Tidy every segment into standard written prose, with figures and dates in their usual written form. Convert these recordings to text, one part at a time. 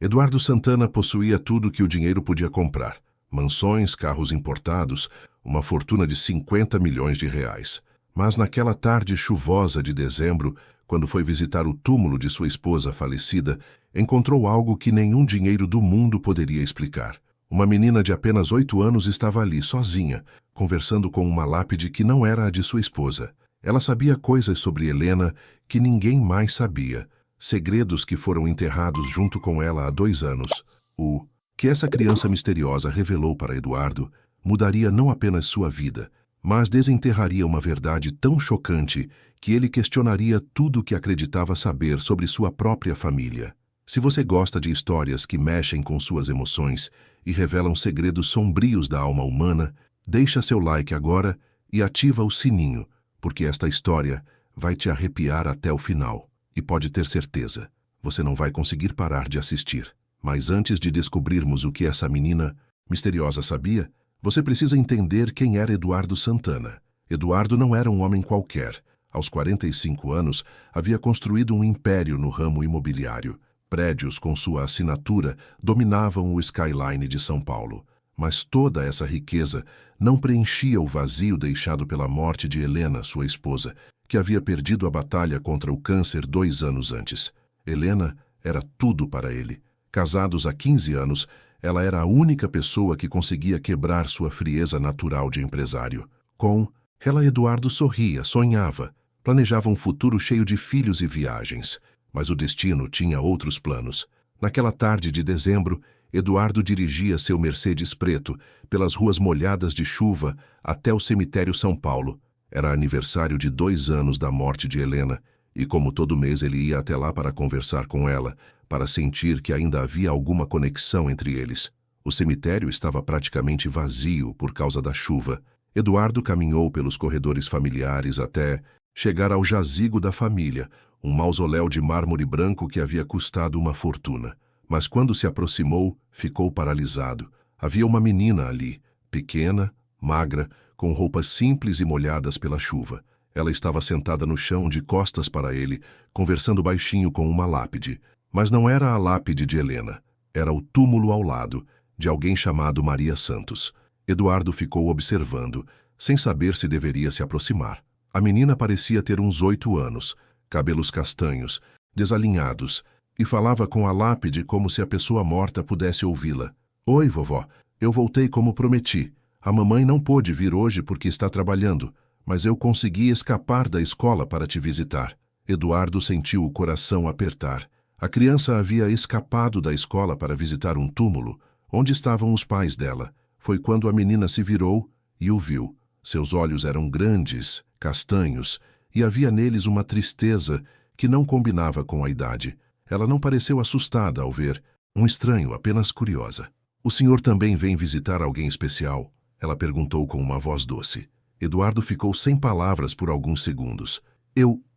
Eduardo Santana possuía tudo que o dinheiro podia comprar: mansões, carros importados, uma fortuna de 50 milhões de reais. Mas naquela tarde chuvosa de dezembro, quando foi visitar o túmulo de sua esposa falecida, encontrou algo que nenhum dinheiro do mundo poderia explicar. Uma menina de apenas 8 anos estava ali, sozinha, conversando com uma lápide que não era a de sua esposa. Ela sabia coisas sobre Helena que ninguém mais sabia, segredos que foram enterrados junto com ela há 2 anos. O que essa criança misteriosa revelou para Eduardo mudaria não apenas sua vida, mas desenterraria uma verdade tão chocante que ele questionaria tudo o que acreditava saber sobre sua própria família. Se você gosta de histórias que mexem com suas emoções e revelam segredos sombrios da alma humana, deixa seu like agora e ativa o sininho, porque esta história vai te arrepiar até o final. E pode ter certeza, você não vai conseguir parar de assistir. Mas antes de descobrirmos o que essa menina misteriosa sabia, você precisa entender quem era Eduardo Santana. Eduardo não era um homem qualquer. Aos 45 anos, havia construído um império no ramo imobiliário. Prédios com sua assinatura dominavam o skyline de São Paulo. Mas toda essa riqueza não preenchia o vazio deixado pela morte de Helena, sua esposa, que havia perdido a batalha contra o câncer 2 anos antes. Helena era tudo para ele. Casados há 15 anos, ela era a única pessoa que conseguia quebrar sua frieza natural de empresário. Com ela, Eduardo sorria, sonhava, planejava um futuro cheio de filhos e viagens. Mas o destino tinha outros planos. Naquela tarde de dezembro, Eduardo dirigia seu Mercedes preto pelas ruas molhadas de chuva até o cemitério São Paulo. Era aniversário de 2 anos da morte de Helena, e como todo mês ele ia até lá para conversar com ela, para sentir que ainda havia alguma conexão entre eles. O cemitério estava praticamente vazio por causa da chuva. Eduardo caminhou pelos corredores familiares até chegar ao jazigo da família, um mausoléu de mármore branco que havia custado uma fortuna. Mas quando se aproximou, ficou paralisado. Havia uma menina ali, pequena, magra, com roupas simples e molhadas pela chuva. Ela estava sentada no chão, de costas para ele, conversando baixinho com uma lápide. Mas não era a lápide de Helena. Era o túmulo ao lado, de alguém chamado Maria Santos. Eduardo ficou observando, sem saber se deveria se aproximar. A menina parecia ter uns 8 anos, cabelos castanhos, desalinhados, e falava com a lápide como se a pessoa morta pudesse ouvi-la. "Oi, vovó, eu voltei como prometi. A mamãe não pôde vir hoje porque está trabalhando, mas eu consegui escapar da escola para te visitar." Eduardo sentiu o coração apertar. A criança havia escapado da escola para visitar um túmulo, onde estavam os pais dela. Foi quando a menina se virou e o viu. Seus olhos eram grandes, castanhos, e havia neles uma tristeza que não combinava com a idade. Ela não pareceu assustada ao ver um estranho, apenas curiosa. "O senhor também vem visitar alguém especial?" Ela perguntou com uma voz doce. Eduardo ficou sem palavras por alguns segundos.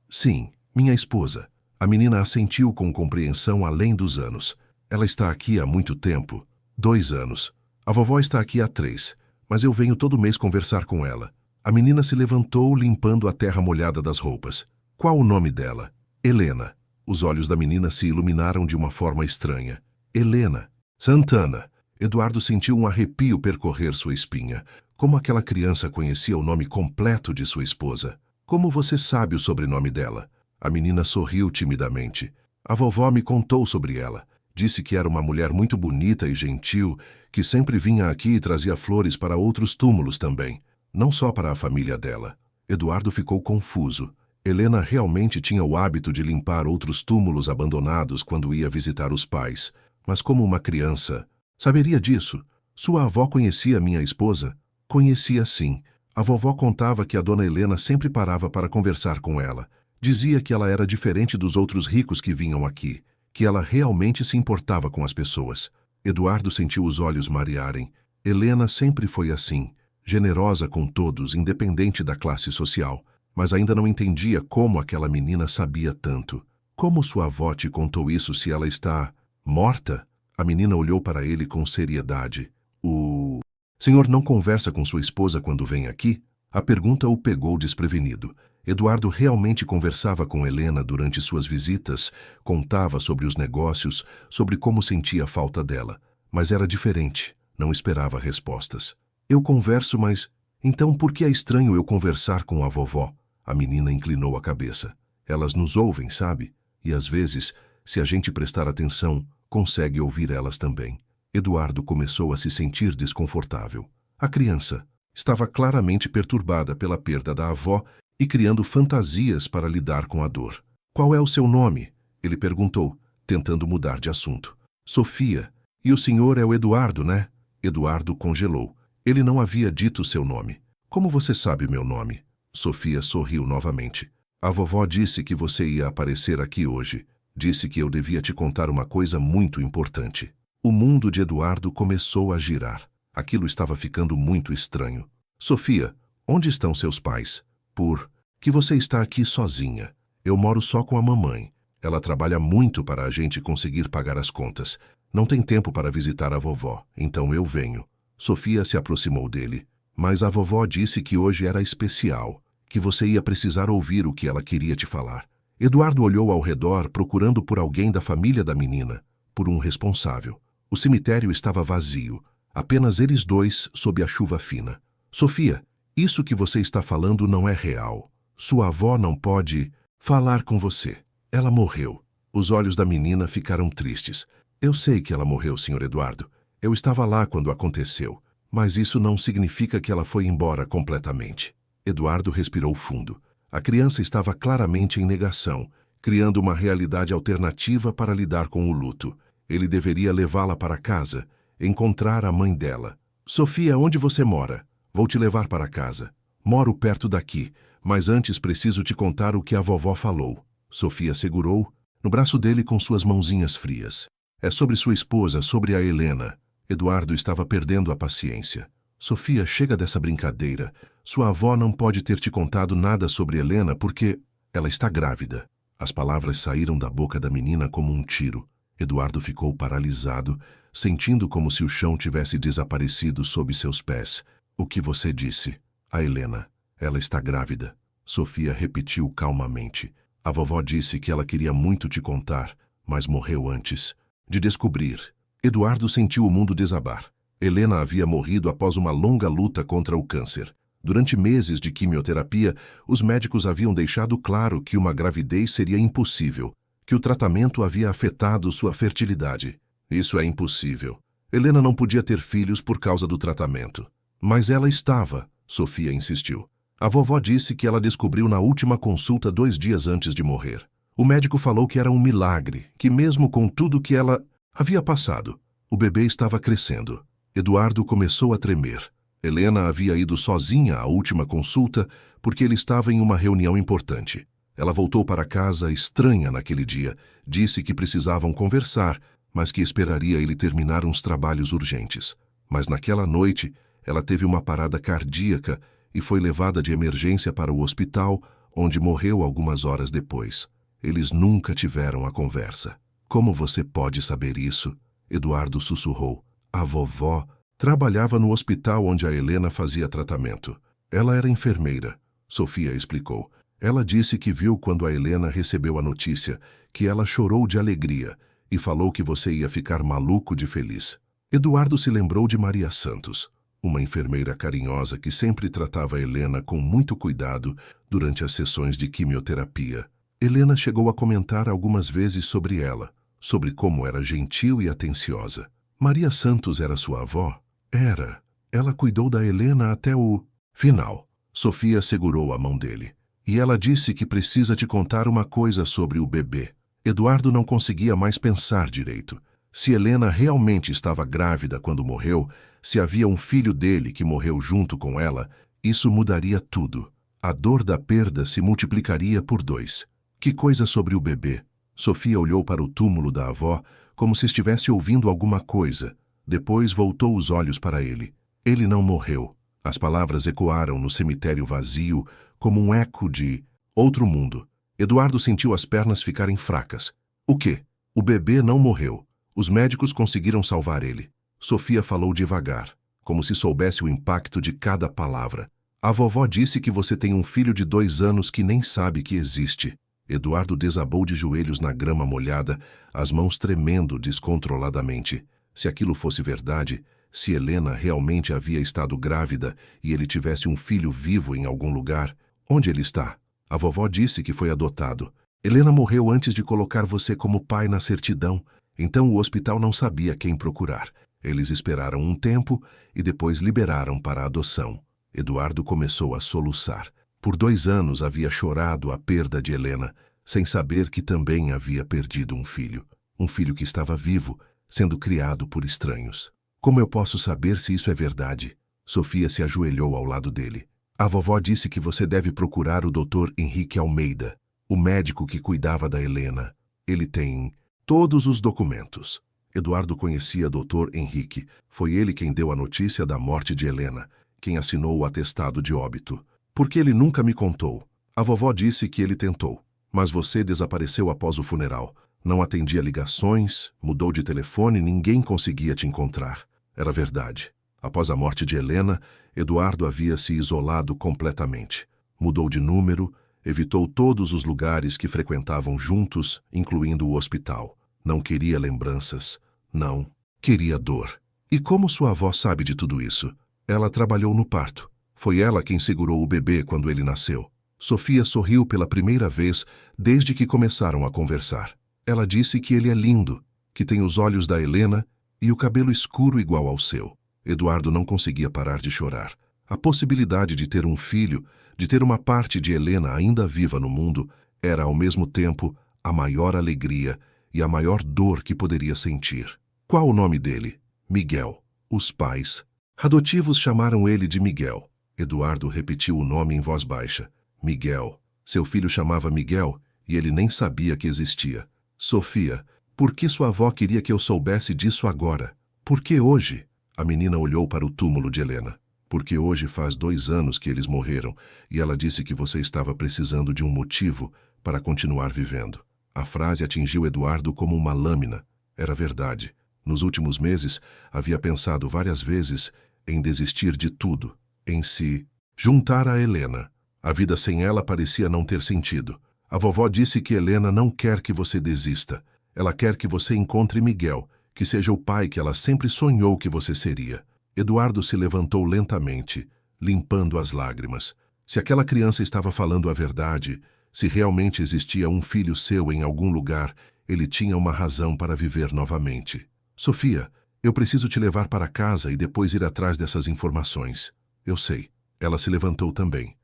Sim, minha esposa." A menina assentiu com compreensão além dos anos. "Ela está aqui há muito tempo." 2 anos. "A vovó está aqui há 3, mas eu venho todo mês conversar com ela." A menina se levantou, limpando a terra molhada das roupas. "Qual o nome dela?" "Helena." Os olhos da menina se iluminaram de uma forma estranha. "Helena Santana." Eduardo sentiu um arrepio percorrer sua espinha. Como aquela criança conhecia o nome completo de sua esposa? "Como você sabe o sobrenome dela?" A menina sorriu timidamente. "A vovó me contou sobre ela. Disse que era uma mulher muito bonita e gentil, que sempre vinha aqui e trazia flores para outros túmulos também, não só para a família dela." Eduardo ficou confuso. Helena realmente tinha o hábito de limpar outros túmulos abandonados quando ia visitar os pais. Mas como uma criança saberia disso? Sua avó conhecia minha esposa? Conhecia sim. A vovó contava que a dona Helena sempre parava para conversar com ela. Dizia que ela era diferente dos outros ricos que vinham aqui, que ela realmente se importava com as pessoas. Eduardo sentiu os olhos marearem. Helena sempre foi assim, generosa com todos, independente da classe social. Mas ainda não entendia como aquela menina sabia tanto. "Como sua avó te contou isso se ela está morta?" A menina olhou para ele com seriedade. "O senhor não conversa com sua esposa quando vem aqui?" A pergunta o pegou desprevenido. Eduardo realmente conversava com Helena durante suas visitas, contava sobre os negócios, sobre como sentia falta dela. Mas era diferente, não esperava respostas. Eu converso, mas... Então por que é estranho eu conversar com a vovó? A menina inclinou a cabeça. Elas nos ouvem, sabe? E às vezes, se a gente prestar atenção, consegue ouvir elas também. Eduardo começou a se sentir desconfortável. A criança estava claramente perturbada pela perda da avó e criando fantasias para lidar com a dor. Qual é o seu nome? Ele perguntou, tentando mudar de assunto. Sofia. E o senhor é o Eduardo, né? Eduardo congelou. Ele não havia dito seu nome. Como você sabe meu nome? Sofia sorriu novamente. A vovó disse que você ia aparecer aqui hoje. Disse que eu devia te contar uma coisa muito importante. O mundo de Eduardo começou a girar. Aquilo estava ficando muito estranho. Sofia, onde estão seus pais? Por que você está aqui sozinha? Eu moro só com a mamãe. Ela trabalha muito para a gente conseguir pagar as contas. Não tem tempo para visitar a vovó, então eu venho. Sofia se aproximou dele. Mas a vovó disse que hoje era especial, que você ia precisar ouvir o que ela queria te falar. Eduardo olhou ao redor procurando por alguém da família da menina, por um responsável. O cemitério estava vazio, apenas eles dois sob a chuva fina. Sofia, isso que você está falando não é real. Sua avó não pode falar com você. Ela morreu. Os olhos da menina ficaram tristes. Eu sei que ela morreu, Sr. Eduardo. Eu estava lá quando aconteceu. Mas isso não significa que ela foi embora completamente. Eduardo respirou fundo. A criança estava claramente em negação, criando uma realidade alternativa para lidar com o luto. Ele deveria levá-la para casa, encontrar a mãe dela. Sofia, onde você mora? Vou te levar para casa. Moro perto daqui, mas antes preciso te contar o que a vovó falou. Sofia segurou no braço dele com suas mãozinhas frias. É sobre sua esposa, sobre a Helena. Eduardo estava perdendo a paciência. Sofia, chega dessa brincadeira. Sua avó não pode ter te contado nada sobre Helena porque ela está grávida. As palavras saíram da boca da menina como um tiro. Eduardo ficou paralisado, sentindo como se o chão tivesse desaparecido sob seus pés. O que você disse? A Helena. Ela está grávida. Sofia repetiu calmamente. A vovó disse que ela queria muito te contar, mas morreu antes de descobrir. Eduardo sentiu o mundo desabar. Helena havia morrido após uma longa luta contra o câncer. Durante meses de quimioterapia, os médicos haviam deixado claro que uma gravidez seria impossível, que o tratamento havia afetado sua fertilidade. Isso é impossível. Helena não podia ter filhos por causa do tratamento. Mas ela estava, Sofia insistiu. A vovó disse que ela descobriu na última consulta 2 dias antes de morrer. O médico falou que era um milagre, que mesmo com tudo que ela havia passado, o bebê estava crescendo. Eduardo começou a tremer. Helena havia ido sozinha à última consulta porque ele estava em uma reunião importante. Ela voltou para casa estranha naquele dia, disse que precisavam conversar, mas que esperaria ele terminar uns trabalhos urgentes. Mas naquela noite, ela teve uma parada cardíaca e foi levada de emergência para o hospital, onde morreu algumas horas depois. Eles nunca tiveram a conversa. Como você pode saber isso? Eduardo sussurrou. A vovó trabalhava no hospital onde a Helena fazia tratamento. Ela era enfermeira, Sofia explicou. Ela disse que viu quando a Helena recebeu a notícia, que ela chorou de alegria e falou que você ia ficar maluco de feliz. Eduardo se lembrou de Maria Santos, uma enfermeira carinhosa que sempre tratava a Helena com muito cuidado durante as sessões de quimioterapia. Helena chegou a comentar algumas vezes sobre ela, sobre como era gentil e atenciosa. Maria Santos era sua avó? Era. Ela cuidou da Helena até o final. Sofia segurou a mão dele. E ela disse que precisa te contar uma coisa sobre o bebê. Eduardo não conseguia mais pensar direito. Se Helena realmente estava grávida quando morreu, se havia um filho dele que morreu junto com ela, isso mudaria tudo. A dor da perda se multiplicaria por 2. Que coisa sobre o bebê? Sofia olhou para o túmulo da avó, como se estivesse ouvindo alguma coisa. Depois voltou os olhos para ele. Ele não morreu. As palavras ecoaram no cemitério vazio, como um eco de outro mundo. Eduardo sentiu as pernas ficarem fracas. O quê? O bebê não morreu. Os médicos conseguiram salvar ele. Sofia falou devagar, como se soubesse o impacto de cada palavra. A vovó disse que você tem um filho de 2 anos que nem sabe que existe. Eduardo desabou de joelhos na grama molhada, as mãos tremendo descontroladamente. Se aquilo fosse verdade, se Helena realmente havia estado grávida e ele tivesse um filho vivo em algum lugar, onde ele está? A vovó disse que foi adotado. Helena morreu antes de colocar você como pai na certidão, então o hospital não sabia quem procurar. Eles esperaram um tempo e depois liberaram para a adoção. Eduardo começou a soluçar. Por 2 anos havia chorado a perda de Helena, sem saber que também havia perdido um filho que estava vivo, sendo criado por estranhos. Como eu posso saber se isso é verdade? Sofia se ajoelhou ao lado dele. A vovó disse que você deve procurar o Dr. Henrique Almeida, o médico que cuidava da Helena. Ele tem todos os documentos. Eduardo conhecia Dr. Henrique. Foi ele quem deu a notícia da morte de Helena, quem assinou o atestado de óbito. Por que ele nunca me contou? A vovó disse que ele tentou, mas você desapareceu após o funeral. Não atendia ligações, mudou de telefone, ninguém conseguia te encontrar. Era verdade. Após a morte de Helena, Eduardo havia se isolado completamente. Mudou de número, evitou todos os lugares que frequentavam juntos, incluindo o hospital. Não queria lembranças. Não. Queria dor. E como sua avó sabe de tudo isso? Ela trabalhou no parto. Foi ela quem segurou o bebê quando ele nasceu. Sofia sorriu pela primeira vez desde que começaram a conversar. Ela disse que ele é lindo, que tem os olhos da Helena e o cabelo escuro igual ao seu. Eduardo não conseguia parar de chorar. A possibilidade de ter um filho, de ter uma parte de Helena ainda viva no mundo, era ao mesmo tempo a maior alegria e a maior dor que poderia sentir. Qual o nome dele? Miguel. Os pais adotivos chamaram ele de Miguel. Eduardo repetiu o nome em voz baixa. Miguel. Seu filho chamava Miguel e ele nem sabia que existia. Sofia, por que sua avó queria que eu soubesse disso agora? Por que hoje? A menina olhou para o túmulo de Helena. Porque hoje faz 2 anos que eles morreram e ela disse que você estava precisando de um motivo para continuar vivendo. A frase atingiu Eduardo como uma lâmina. Era verdade. Nos últimos meses, havia pensado várias vezes em desistir de tudo, em se juntar a Helena. A vida sem ela parecia não ter sentido. A vovó disse que Helena não quer que você desista. Ela quer que você encontre Miguel, que seja o pai que ela sempre sonhou que você seria. Eduardo se levantou lentamente, limpando as lágrimas. Se aquela criança estava falando a verdade, se realmente existia um filho seu em algum lugar, ele tinha uma razão para viver novamente. Sofia, eu preciso te levar para casa e depois ir atrás dessas informações. Eu sei. Ela se levantou também.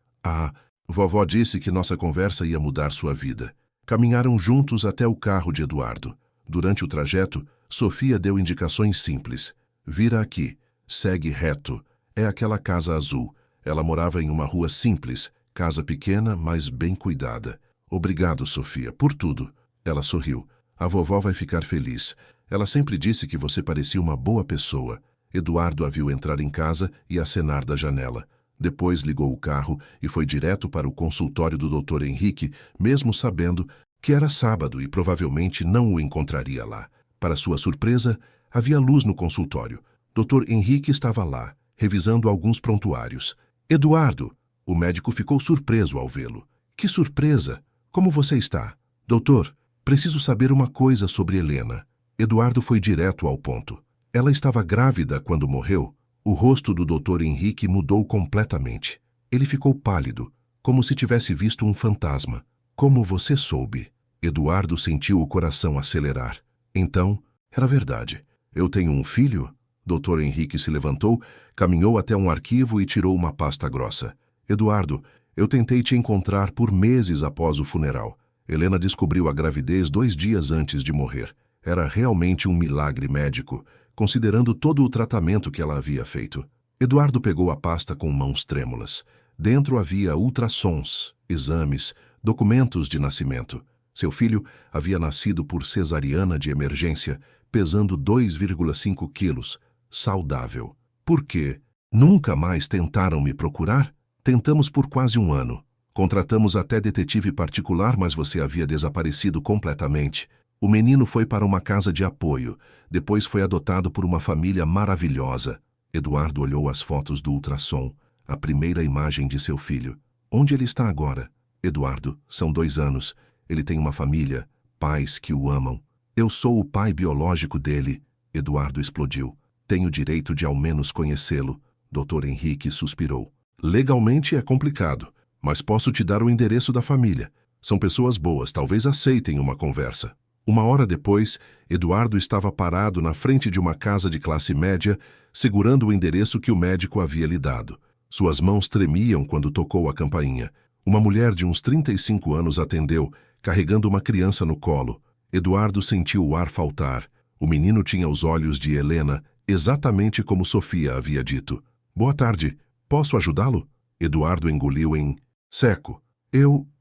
Vovó disse que nossa conversa ia mudar sua vida. Caminharam juntos até o carro de Eduardo. Durante o trajeto, Sofia deu indicações simples. Vira aqui. Segue reto. É aquela casa azul. Ela morava em uma rua simples, casa pequena, mas bem cuidada. Obrigado, Sofia, por tudo. Ela sorriu. A vovó vai ficar feliz. Ela sempre disse que você parecia uma boa pessoa. Eduardo a viu entrar em casa e acenar da janela. Depois ligou o carro e foi direto para o consultório do Dr. Henrique, mesmo sabendo que era sábado e provavelmente não o encontraria lá. Para sua surpresa, havia luz no consultório. Dr. Henrique estava lá, revisando alguns prontuários. Eduardo! O médico ficou surpreso ao vê-lo. Que surpresa! Como você está? Doutor, preciso saber uma coisa sobre Helena. Eduardo foi direto ao ponto. Ela estava grávida quando morreu? O rosto do Dr. Henrique mudou completamente. Ele ficou pálido, como se tivesse visto um fantasma. Como você soube? Eduardo sentiu o coração acelerar. Então, era verdade. Eu tenho um filho? Dr. Henrique se levantou, caminhou até um arquivo e tirou uma pasta grossa. Eduardo, eu tentei te encontrar por meses após o funeral. Helena descobriu a gravidez 2 dias antes de morrer. Era realmente um milagre médico, considerando todo o tratamento que ela havia feito. Eduardo pegou a pasta com mãos trêmulas. Dentro havia ultrassons, exames, documentos de nascimento. Seu filho havia nascido por cesariana de emergência, pesando 2,5 quilos, saudável. Por quê? Nunca mais tentaram me procurar? Tentamos por quase 1 ano. Contratamos até detetive particular, mas você havia desaparecido completamente. O menino foi para uma casa de apoio, depois foi adotado por uma família maravilhosa. Eduardo olhou as fotos do ultrassom. a primeira imagem de seu filho. Onde ele está agora? Eduardo, são 2 anos. Ele tem uma família, pais que o amam. Eu sou o pai biológico dele. Eduardo explodiu. Tenho direito de ao menos conhecê-lo. Dr. Henrique suspirou. Legalmente é complicado, mas posso te dar o endereço da família. São pessoas boas, talvez aceitem uma conversa. 1 hora depois, Eduardo estava parado na frente de uma casa de classe média, segurando o endereço que o médico havia lhe dado. Suas mãos tremiam quando tocou a campainha. Uma mulher de uns 35 anos atendeu, carregando uma criança no colo. Eduardo sentiu o ar faltar. O menino tinha os olhos de Helena, exatamente como Sofia havia dito. Boa tarde, posso ajudá-lo? Eduardo engoliu em seco.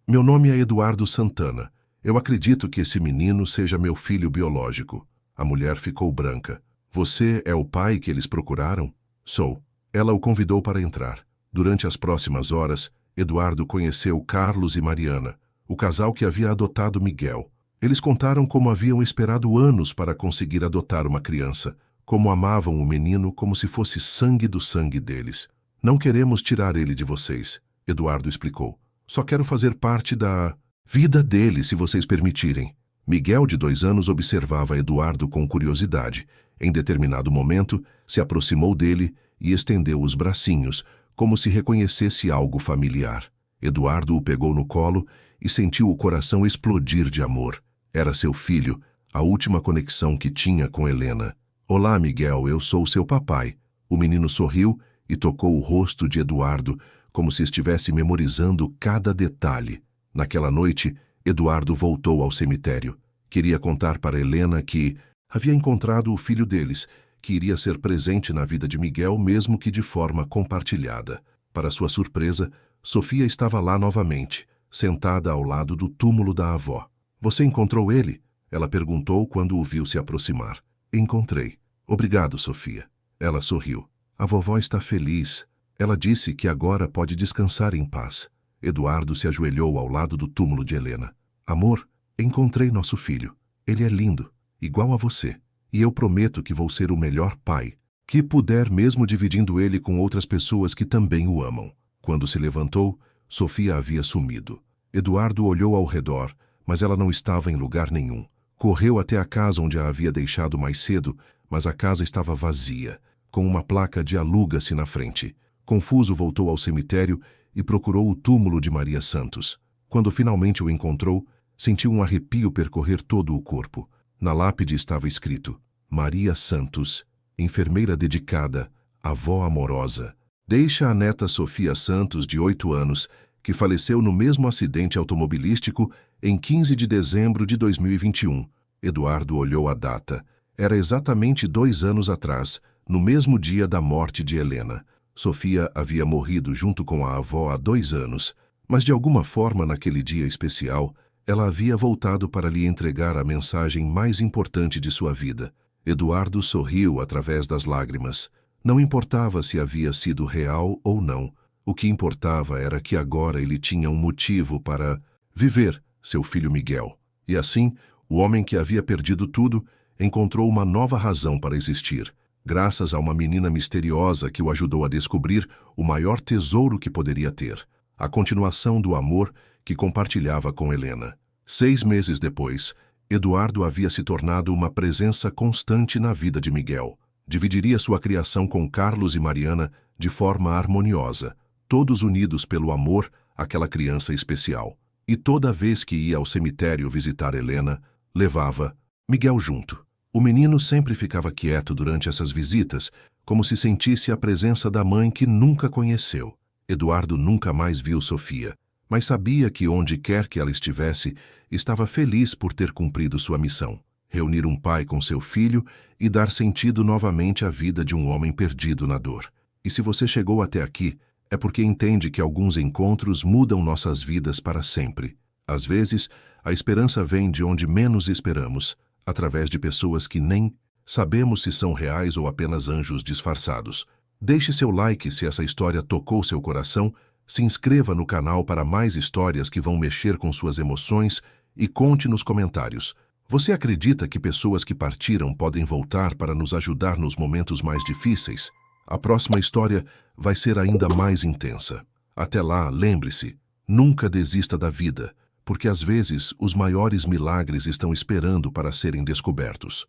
Meu nome é Eduardo Santana. Eu acredito que esse menino seja meu filho biológico. A mulher ficou branca. Você é o pai que eles procuraram? Sou. Ela o convidou para entrar. Durante as próximas horas, Eduardo conheceu Carlos e Mariana, o casal que havia adotado Miguel. Eles contaram como haviam esperado anos para conseguir adotar uma criança, como amavam o menino como se fosse sangue do sangue deles. Não queremos tirar ele de vocês, Eduardo explicou. Só quero fazer parte da vida dele, se vocês permitirem. Miguel, de 2 anos, observava Eduardo com curiosidade. Em determinado momento, se aproximou dele e estendeu os bracinhos, como se reconhecesse algo familiar. Eduardo o pegou no colo e sentiu o coração explodir de amor. Era seu filho, a última conexão que tinha com Helena. Olá, Miguel, eu sou seu papai. O menino sorriu e tocou o rosto de Eduardo, como se estivesse memorizando cada detalhe. Naquela noite, Eduardo voltou ao cemitério. Queria contar para Helena que havia encontrado o filho deles, que iria ser presente na vida de Miguel, mesmo que de forma compartilhada. Para sua surpresa, Sofia estava lá novamente, sentada ao lado do túmulo da avó. Você encontrou ele? Ela perguntou quando o viu se aproximar. Encontrei. Obrigado, Sofia. Ela sorriu. A vovó está feliz. Ela disse que agora pode descansar em paz. Eduardo se ajoelhou ao lado do túmulo de Helena. Amor, encontrei nosso filho. Ele é lindo, igual a você. E eu prometo que vou ser o melhor pai que puder, mesmo dividindo ele com outras pessoas que também o amam. Quando se levantou, Sofia havia sumido. Eduardo olhou ao redor, mas ela não estava em lugar nenhum. Correu até a casa onde a havia deixado mais cedo, mas a casa estava vazia, com uma placa de aluga-se na frente. Confuso, voltou ao cemitério e procurou o túmulo de Maria Santos. Quando finalmente o encontrou, sentiu um arrepio percorrer todo o corpo. Na lápide estava escrito: Maria Santos, enfermeira dedicada, avó amorosa. Deixa a neta Sofia Santos, de 8 anos, que faleceu no mesmo acidente automobilístico em 15 de dezembro de 2021. Eduardo olhou a data. Era exatamente 2 anos atrás, no mesmo dia da morte de Helena. Sofia havia morrido junto com a avó há 2 anos, mas de alguma forma naquele dia especial, ela havia voltado para lhe entregar a mensagem mais importante de sua vida. Eduardo sorriu através das lágrimas. Não importava se havia sido real ou não. O que importava era que agora ele tinha um motivo para viver seu filho Miguel. E assim, o homem que havia perdido tudo encontrou uma nova razão para existir, graças a uma menina misteriosa que o ajudou a descobrir o maior tesouro que poderia ter, a continuação do amor que compartilhava com Helena. 6 meses depois, Eduardo havia se tornado uma presença constante na vida de Miguel. Dividiria sua criação com Carlos e Mariana de forma harmoniosa, todos unidos pelo amor àquela criança especial. E toda vez que ia ao cemitério visitar Helena, levava Miguel junto. O menino sempre ficava quieto durante essas visitas, como se sentisse a presença da mãe que nunca conheceu. Eduardo nunca mais viu Sofia, mas sabia que onde quer que ela estivesse, estava feliz por ter cumprido sua missão: reunir um pai com seu filho e dar sentido novamente à vida de um homem perdido na dor. E se você chegou até aqui, é porque entende que alguns encontros mudam nossas vidas para sempre. Às vezes, a esperança vem de onde menos esperamos, através de pessoas que nem sabemos se são reais ou apenas anjos disfarçados. Deixe seu like se essa história tocou seu coração, se inscreva no canal para mais histórias que vão mexer com suas emoções e conte nos comentários: você acredita que pessoas que partiram podem voltar para nos ajudar nos momentos mais difíceis? A próxima história vai ser ainda mais intensa. Até lá, lembre-se, nunca desista da vida, porque às vezes os maiores milagres estão esperando para serem descobertos.